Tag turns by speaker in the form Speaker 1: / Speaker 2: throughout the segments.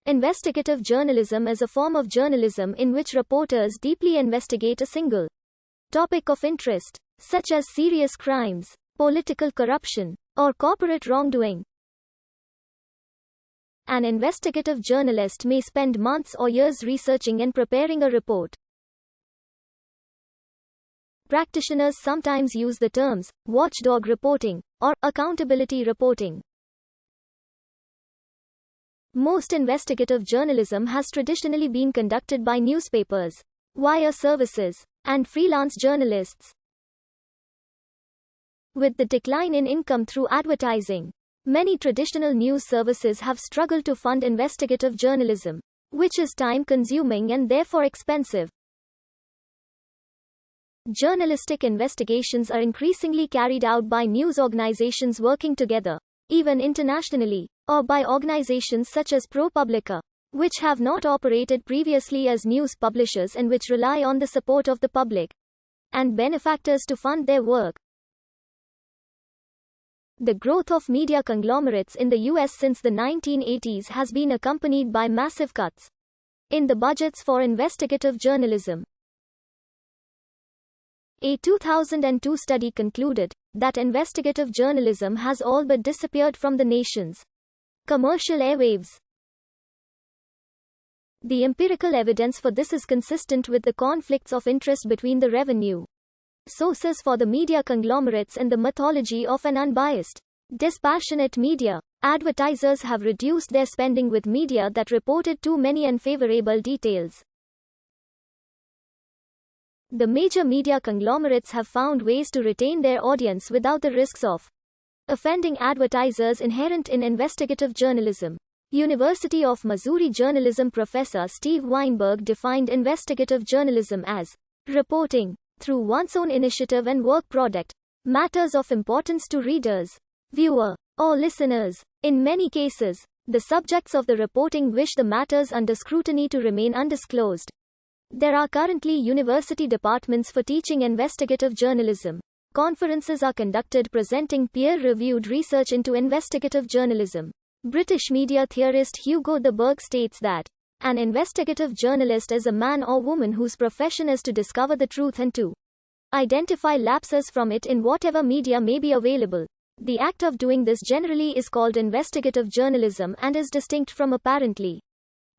Speaker 1: Investigative journalism is a form of journalism in which reporters deeply investigate a single topic of interest, such as serious crimes, political corruption, or corporate wrongdoing. An investigative journalist may spend months or years researching and preparing a report. Practitioners sometimes use the terms watchdog reporting or accountability reporting. Most investigative journalism has traditionally been conducted by newspapers, wire services, and freelance journalists. With the decline in income through advertising, many traditional news services have struggled to fund investigative journalism, which is time-consuming and therefore expensive. Journalistic investigations are increasingly carried out by news organizations working together, even internationally, or by organizations such as ProPublica, which have not operated previously as news publishers and which rely on the support of the public and benefactors to fund their work. The growth of media conglomerates in the US since the 1980s has been accompanied by massive cuts in the budgets for investigative journalism. A 2002 study concluded that investigative journalism has all but disappeared from the nation's commercial airwaves. The empirical evidence for this is consistent with the conflicts of interest between the revenue sources for the media conglomerates and the mythology of an unbiased, dispassionate media. Advertisers have reduced their spending with media that reported too many unfavorable details. The major media conglomerates have found ways to retain their audience without the risks of offending advertisers inherent in investigative journalism. University of Missouri journalism professor Steve Weinberg defined investigative journalism as reporting, through one's own initiative and work product, matters of importance to readers, viewer, or listeners. In many cases, the subjects of the reporting wish the matters under scrutiny to remain undisclosed. There are currently university departments for teaching investigative journalism. Conferences are conducted presenting peer-reviewed research into investigative journalism. British media theorist Hugo de Berg states that an investigative journalist is a man or woman whose profession is to discover the truth and to identify lapses from it in whatever media may be available. The act of doing this generally is called investigative journalism and is distinct from apparently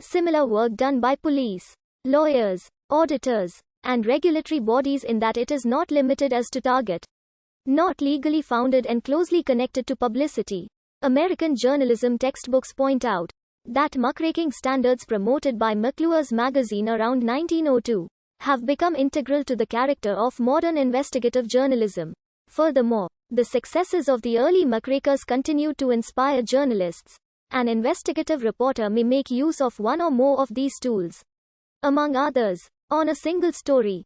Speaker 1: similar work done by police, lawyers, auditors, and regulatory bodies in that it is not limited as to target, not legally founded and closely connected to publicity. American journalism textbooks point out that muckraking standards promoted by McClure's magazine around 1902 have become integral to the character of modern investigative journalism. Furthermore, the successes of the early muckrakers continue to inspire journalists. An investigative reporter may make use of one or more of these tools. Among others, on a single story,